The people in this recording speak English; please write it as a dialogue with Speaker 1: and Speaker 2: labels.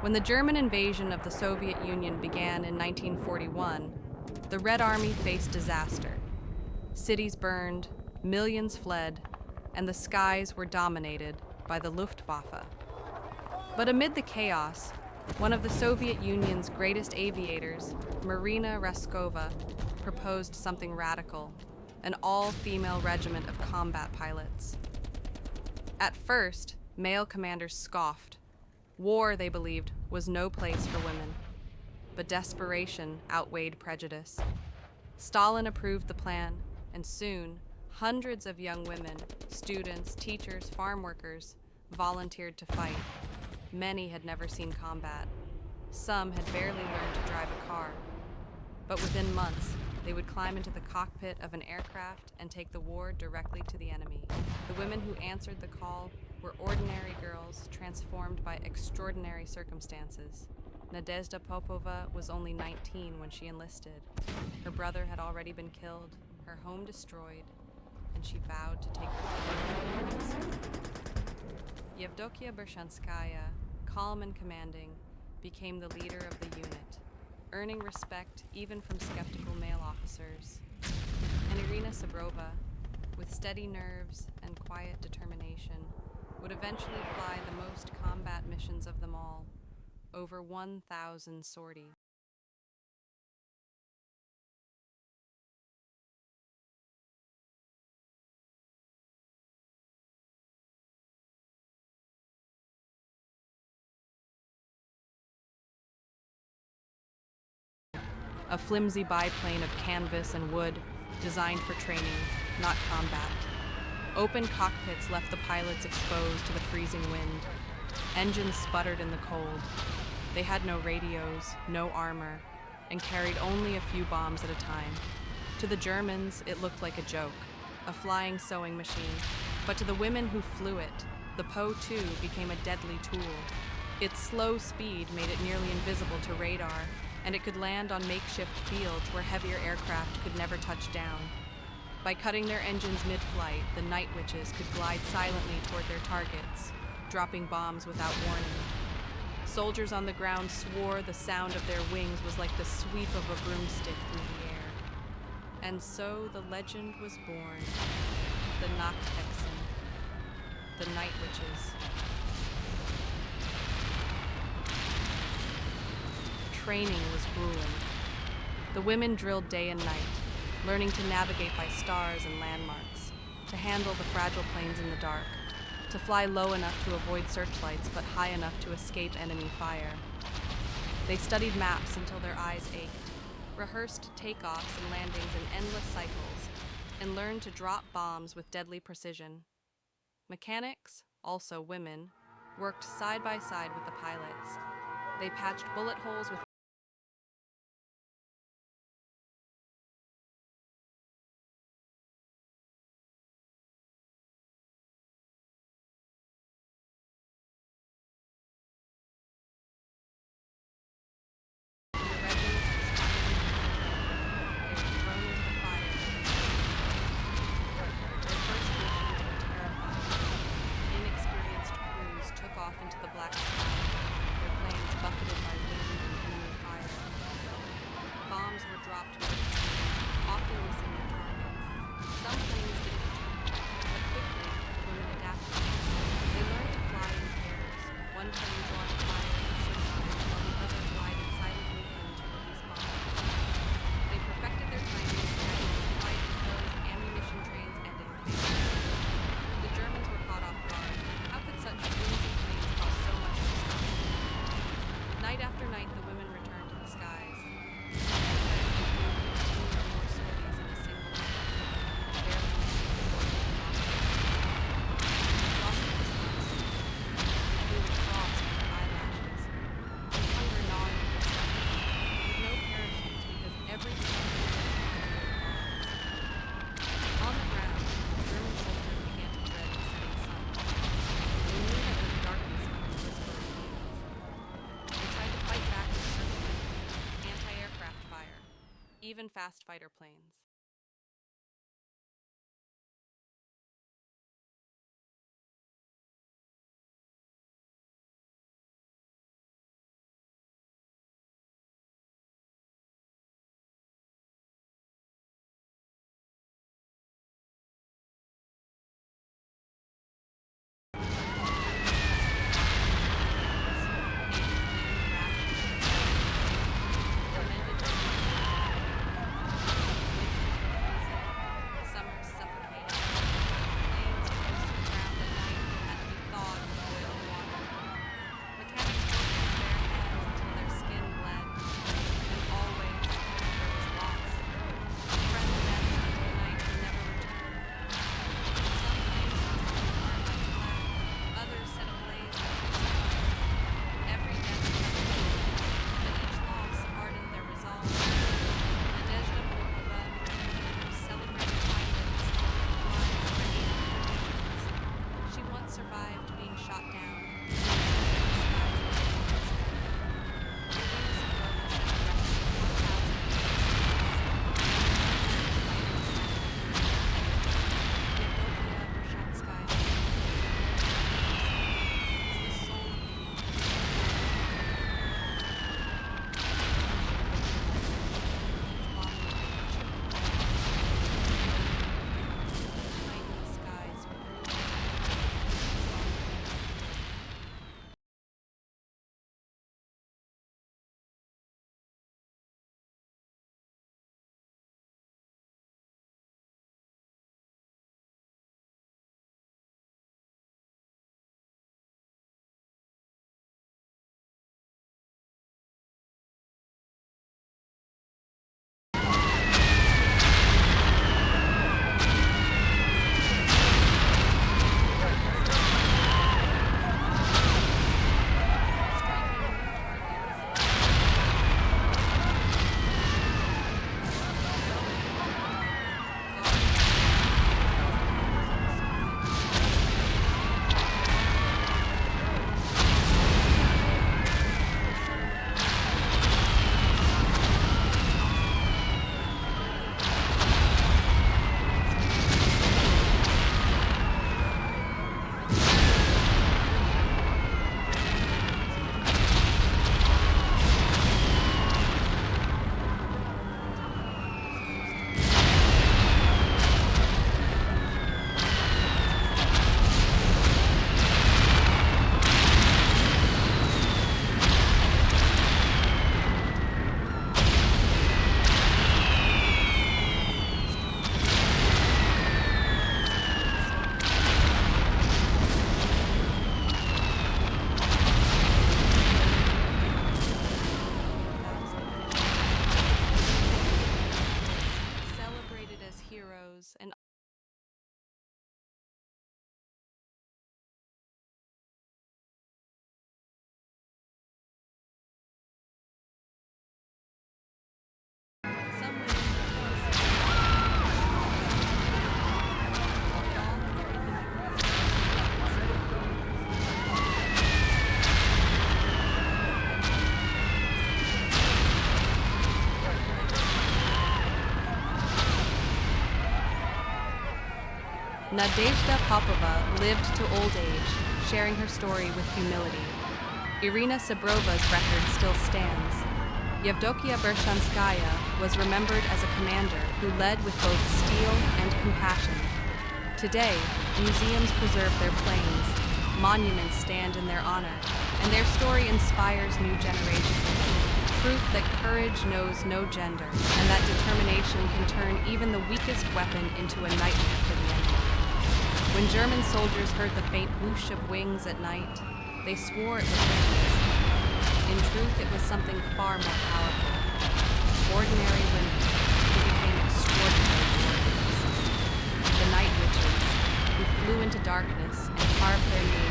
Speaker 1: When the German invasion of the Soviet Union began in 1941, the Red Army faced disaster. Cities burned, millions fled, and the skies were dominated by the Luftwaffe. But amid the chaos, one of the Soviet Union's greatest aviators, Irina Sebrova, proposed something radical, an all-female regiment of combat pilots. At first, male commanders scoffed. War, they believed, was no place for women. But desperation outweighed prejudice. Stalin approved the plan, and soon, hundreds of young women, students, teachers, farm workers, volunteered to fight. Many had never seen combat. Some had barely learned to drive a car. But within months, they would climb into the cockpit of an aircraft and take the war directly to the enemy. The women who answered the call were ordinary girls transformed by extraordinary circumstances. Nadezhda Popova was only 19 when she enlisted. Her brother had already been killed, her home destroyed, and she vowed to take her life. Yevdokia Bershanskaya, calm and commanding, became the leader of the unit, earning respect even from skeptical male officers. And Irina Sebrova, with steady nerves and quiet determination, would eventually fly the most combat missions of them all, over 1,000 sorties. A flimsy biplane of canvas and wood, designed for training, not combat. Open cockpits left the pilots exposed to the freezing wind. Engines sputtered in the cold. They had no radios, no armor, and carried only a few bombs at a time. To the Germans, it looked like a joke, a flying sewing machine. But to the women who flew it, the Po-2 became a deadly tool. Its slow speed made it nearly invisible to radar, and it could land on makeshift fields where heavier aircraft could never touch down. By cutting their engines mid-flight, the night witches could glide silently toward their targets, dropping bombs without warning. Soldiers on the ground swore the sound of their wings was like the sweep of a broomstick through the air. And so the legend was born, the Nachthexen, the night witches. Training was grueling. The women drilled day and night, learning to navigate by stars and landmarks, to handle the fragile planes in the dark, to fly low enough to avoid searchlights but high enough to escape enemy fire. They studied maps until their eyes ached, rehearsed takeoffs and landings in endless cycles, and learned to drop bombs with deadly precision. Mechanics, also women, worked side by side with the pilots. They patched bullet holes with into the black sky, their planes buffeted by wind and enemy fire. Bombs were dropped with precision, often missing their targets. Some planes didn't return, but quickly the women adapted. They learned to fly in pairs, one plane drawing fire and searchlights while the other glided silently in to release bombs. They perfected their timing and tactics fight hills, ammunition trains, and in planes. The Germans were caught off guard. How could such flimsy planes cause so much destruction? Night after night, the women returned to the skies. Sometimes they flew 15 or more sorties in a single night, barely making it before taking off. Exhaustion was constant. They flew with frost on their eyelashes, and hunger gnawing at their stomachs, with no parachutes because every time they bombs. On the ground, German soldiers began to dread the setting sun. They knew that with darkness came the whisper of wings. They tried to fight back with searchlights, anti-aircraft fire, even fast fighter planes. survived being shot down. And some Nadezhda Popova lived to old age, sharing her story with humility. Irina Sebrova's record still stands. Yevdokia Bershanskaya was remembered as a commander who led with both steel and compassion. Today, museums preserve their planes, monuments stand in their honor, and their story inspires new generations. Proof that courage knows no gender, and that determination can turn even the weakest weapon into a nightmare for the enemy. When German soldiers heard the faint whoosh of wings at night, they swore it was witches. In truth, it was something far more powerful. Ordinary women who became extraordinary warriors. The night witches, who flew into darkness and carved their names